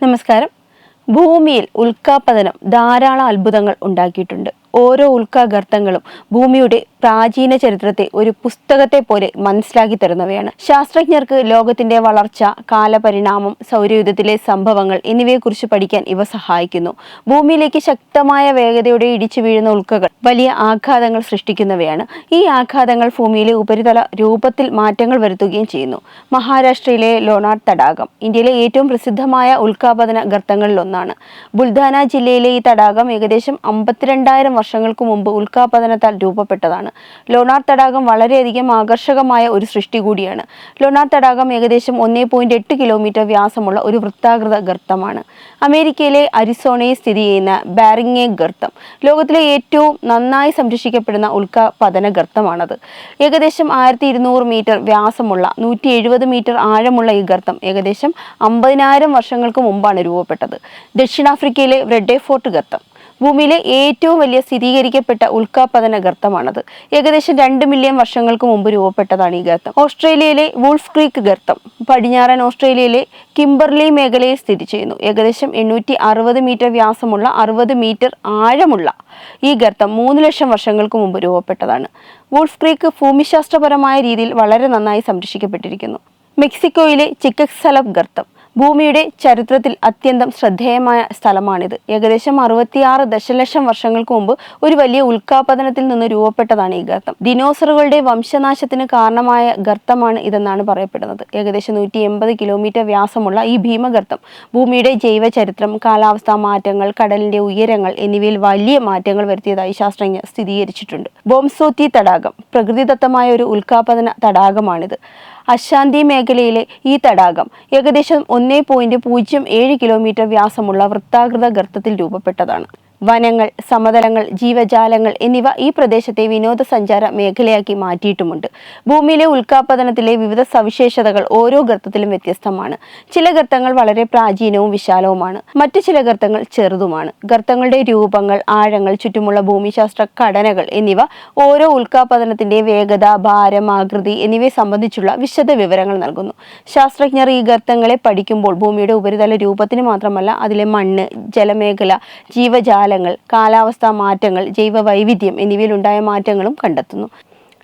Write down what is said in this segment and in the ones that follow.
നമസ്കാരം. ഭൂമിയിൽ ഉൽക്കാപതനം ധാരാളം അത്ഭുതങ്ങൾ ഉണ്ടാക്കിയിട്ടുണ്ട്. ഓരോ ഉൽക്കാഗർത്തങ്ങളും ഭൂമിയുടെ പ്രാചീന ചരിത്രത്തെ ഒരു പുസ്തകത്തെ പോലെ മനസ്സിലാക്കി തരുന്നവയാണ്. ശാസ്ത്രജ്ഞർക്ക് ലോകത്തിന്റെ വളർച്ച, കാലപരിണാമം, സൗരയൂഥത്തിലെ സംഭവങ്ങൾ എന്നിവയെക്കുറിച്ച് പഠിക്കാൻ ഇവ സഹായിക്കുന്നു. ഭൂമിയിലേക്ക് ശക്തമായ വേഗതയോടെ ഇടിച്ചു വീഴുന്ന ഉൽക്കകൾ വലിയ ആഘാതങ്ങൾ സൃഷ്ടിക്കുന്നവയാണ്. ഈ ആഘാതങ്ങൾ ഭൂമിയിലെ ഉപരിതല രൂപത്തിൽ മാറ്റങ്ങൾ വരുത്തുകയും ചെയ്യുന്നു. മഹാരാഷ്ട്രയിലെ ലോണാർഡ് തടാകം ഇന്ത്യയിലെ ഏറ്റവും പ്രസിദ്ധമായ ഉൽക്കാപതന ഗർത്തങ്ങളിലൊന്നാണ്. ബുൽധാന ജില്ലയിലെ ഈ തടാകം ഏകദേശം 52,000 വർഷങ്ങൾക്ക് മുമ്പ് ഉൽക്കാപതനത്താൽ രൂപപ്പെട്ടതാണ്. ലോണാർഡ് തടാകം വളരെയധികം ആകർഷകമായ ഒരു സൃഷ്ടി കൂടിയാണ്. ലോണാർഡ് തടാകം ഏകദേശം 1.8 കിലോമീറ്റർ വ്യാസമുള്ള ഒരു വൃത്താകൃത ഗർത്തമാണ്. അമേരിക്കയിലെ അരിസോണയിൽ സ്ഥിതി ചെയ്യുന്ന ബാരിങ് ഗർത്തം ലോകത്തിലെ ഏറ്റവും നന്നായി സംരക്ഷിക്കപ്പെടുന്ന ഉൽക്കാപതന ഗർത്തമാണത്. ഏകദേശം 1200 മീറ്റർ വ്യാസമുള്ള 170 മീറ്റർ ആഴമുള്ള ഈ ഗർത്തം ഏകദേശം 50,000 വർഷങ്ങൾക്ക് മുമ്പാണ് രൂപപ്പെട്ടത്. ദക്ഷിണാഫ്രിക്കയിലെ വ്രെഡെഫോർട്ട് ഗർത്തം ഭൂമിയിലെ ഏറ്റവും വലിയ സ്ഥിരീകരിക്കപ്പെട്ട ഉൽക്കാപതന ഗർത്തമാണത്. ഏകദേശം 2 മില്യൺ വർഷങ്ങൾക്ക് മുമ്പ് രൂപപ്പെട്ടതാണ് ഈ ഗർത്തം. ഓസ്ട്രേലിയയിലെ വൂൾഫ് ക്രീക്ക് ഗർത്തം പടിഞ്ഞാറൻ ഓസ്ട്രേലിയയിലെ കിംബർലി മേഖലയിൽ സ്ഥിതി ചെയ്യുന്നു. ഏകദേശം 860 മീറ്റർ വ്യാസമുള്ള 60 മീറ്റർ ആഴമുള്ള ഈ ഗർത്തം 3 ലക്ഷം വർഷങ്ങൾക്ക് മുമ്പ് രൂപപ്പെട്ടതാണ്. വൂൾഫ് ക്രീക്ക് ഭൂമിശാസ്ത്രപരമായ രീതിയിൽ വളരെ നന്നായി സംരക്ഷിക്കപ്പെട്ടിരിക്കുന്നു. മെക്സിക്കോയിലെ ചിക്കക്സലബ് ഗർത്തം ഭൂമിയുടെ ചരിത്രത്തിൽ അത്യന്തം ശ്രദ്ധേയമായ സ്ഥലമാണിത്. ഏകദേശം 66 ദശലക്ഷം വർഷങ്ങൾക്ക് മുമ്പ് ഒരു വലിയ ഉൽക്കാപതനത്തിൽ നിന്ന് രൂപപ്പെട്ടതാണ് ഈ ഗർത്തം. ദിനോസറുകളുടെ വംശനാശത്തിന് കാരണമായ ഗർത്തമാണ് ഇതെന്നാണ് പറയപ്പെടുന്നത്. ഏകദേശം 180 കിലോമീറ്റർ വ്യാസമുള്ള ഈ ഭീമഗർത്തം ഭൂമിയുടെ ജൈവചരിത്രം, കാലാവസ്ഥാ മാറ്റങ്ങൾ, കടലിന്റെ ഉയരങ്ങൾ എന്നിവയിൽ വലിയ മാറ്റങ്ങൾ വരുത്തിയതായി ശാസ്ത്രജ്ഞർ സ്ഥിരീകരിച്ചിട്ടുണ്ട്. ബോംസോത്തി തടാകം പ്രകൃതിദത്തമായ ഒരു ഉൽക്കാപതന തടാകമാണിത്. അശാന്തി മേഖലയിലെ ഈ തടാകം ഏകദേശം 1.07 കിലോമീറ്റർ വ്യാസമുള്ള വൃത്താകൃത ഗർത്തത്തിൽ രൂപപ്പെട്ടതാണ്. വനങ്ങൾ, സമതലങ്ങൾ, ജീവജാലങ്ങൾ എന്നിവ ഈ പ്രദേശത്തെ വിനോദസഞ്ചാര മേഖലയാക്കി മാറ്റിയിട്ടുമുണ്ട്. ഭൂമിയിലെ ഉൽക്കാപതനത്തിലെ വിവിധ സവിശേഷതകൾ ഓരോ ഗർത്തത്തിലും വ്യത്യസ്തമാണ്. ചില ഗർത്തങ്ങൾ വളരെ പ്രാചീനവും വിശാലവുമാണ്. മറ്റു ചില ഗർത്തങ്ങൾ ചെറുതുമാണ്. ഗർത്തങ്ങളുടെ രൂപങ്ങൾ, ആഴങ്ങൾ, ചുറ്റുമുള്ള ഭൂമിശാസ്ത്ര ഘടനകൾ എന്നിവ ഓരോ ഉൽക്കാപതനത്തിന്റെ വേഗത, ഭാരം, ആകൃതി എന്നിവയെ സംബന്ധിച്ചുള്ള വിശദ വിവരങ്ങൾ നൽകുന്നു. ശാസ്ത്രജ്ഞർ ഈ ഗർത്തങ്ങളെ പഠിക്കുമ്പോൾ ഭൂമിയുടെ ഉപരിതല രൂപത്തിന് മാത്രമല്ല അതിലെ മണ്ണ്, ജലമേഖല, ജീവജാല, കാലാവസ്ഥാ മാറ്റങ്ങൾ, ജൈവ വൈവിധ്യം എന്നിവയിലുണ്ടായ മാറ്റങ്ങളും കണ്ടെത്തുന്നു.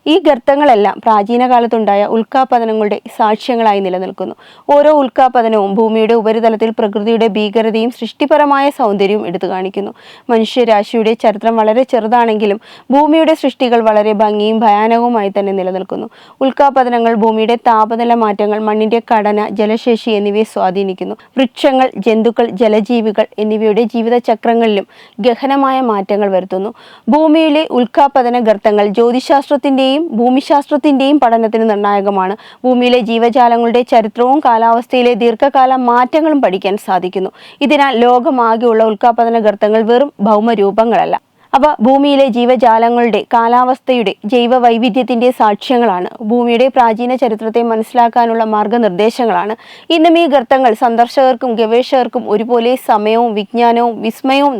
ഈ ഗർത്തങ്ങളെല്ലാം പ്രാചീന കാലത്തുണ്ടായ ഉൽക്കാപതനങ്ങളുടെ സാക്ഷ്യങ്ങളായി നിലനിൽക്കുന്നു. ഓരോ ഉൽക്കാപതനവും ഭൂമിയുടെ ഉപരിതലത്തിൽ പ്രകൃതിയുടെ ഭീകരതയും സൃഷ്ടിപരമായ സൗന്ദര്യവും എടുത്തു കാണിക്കുന്നു. മനുഷ്യരാശിയുടെ ചരിത്രം വളരെ ചെറുതാണെങ്കിലും ഭൂമിയുടെ സൃഷ്ടികൾ വളരെ ഭംഗിയും ഭയാനകവുമായി തന്നെ നിലനിൽക്കുന്നു. ഉൽക്കാപതനങ്ങൾ ഭൂമിയുടെ താപനില മാറ്റങ്ങൾ, മണ്ണിന്റെ ഘടന, ജലശേഷി എന്നിവയെ സ്വാധീനിക്കുന്നു. വൃക്ഷങ്ങൾ, ജന്തുക്കൾ, ജലജീവികൾ എന്നിവയുടെ ജീവിതചക്രങ്ങളിലും ഗഹനമായ മാറ്റങ്ങൾ വരുത്തുന്നു. ഭൂമിയിലെ ഉൽക്കാപതന ഗർത്തങ്ങൾ ജ്യോതിശാസ്ത്രത്തിന്റെയും ഭൂമിശാസ്ത്രത്തിന്റെയും പഠനത്തിന് നിർണായകമാണ്. ഭൂമിയിലെ ജീവജാലങ്ങളുടെ ചരിത്രവും കാലാവസ്ഥയിലെ ദീർഘകാല മാറ്റങ്ങളും പഠിക്കാൻ സാധിക്കുന്നു. ഇതിനാൽ ലോകമാകെയുള്ള ഉൽക്കാപതന ഗർത്തങ്ങൾ വെറും ഭൗമരൂപങ്ങളല്ല. അവ ഭൂമിയിലെ ജീവജാലങ്ങളുടെ, കാലാവസ്ഥയുടെ, ജൈവ വൈവിധ്യത്തിന്റെ സാക്ഷ്യങ്ങളാണ്. ഭൂമിയുടെ പ്രാചീന ചരിത്രത്തെ മനസ്സിലാക്കാനുള്ള മാർഗനിർദ്ദേശങ്ങളാണ്. ഇന്നും ഈ ഗർത്തങ്ങൾ സന്ദർശകർക്കും ഗവേഷകർക്കും ഒരുപോലെ സമയവും വിജ്ഞാനവും വിസ്മയവും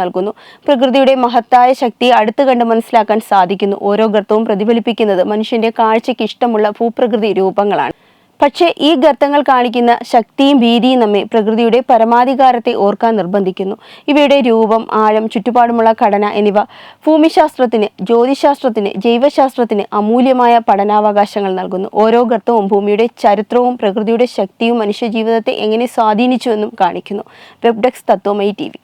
നൽകുന്നു. പ്രകൃതിയുടെ മഹത്തായ ശക്തി അടുത്ത് കണ്ട് മനസ്സിലാക്കാൻ സാധിക്കുന്നു. ഓരോ ഗർത്തവും പ്രതിഫലിപ്പിക്കുന്നത് മനുഷ്യന്റെ കാഴ്ചയ്ക്ക് ഇഷ്ടമുള്ള ഭൂപ്രകൃതി രൂപങ്ങളാണ്. പക്ഷേ ഈ ഗർത്തങ്ങൾ കാണിക്കുന്ന ശക്തിയും ഭീതിയും നമ്മെ പ്രകൃതിയുടെ പരമാധികാരത്തെ ഓർക്കാൻ നിർബന്ധിക്കുന്നു. ഇവയുടെ രൂപം, ആഴം, ചുറ്റുപാടുമുള്ള ഘടന എന്നിവ ഭൂമിശാസ്ത്രത്തിന്, ജ്യോതിശാസ്ത്രത്തിന്, ജൈവശാസ്ത്രത്തിന് അമൂല്യമായ പഠനാവകാശങ്ങൾ നൽകുന്നു. ഓരോ ഗർത്തവും ഭൂമിയുടെ ചരിത്രവും പ്രകൃതിയുടെ ശക്തിയും മനുഷ്യജീവിതത്തെ എങ്ങനെ സ്വാധീനിച്ചുവെന്നും കാണിക്കുന്നു. Web desk Tatwamayi TV.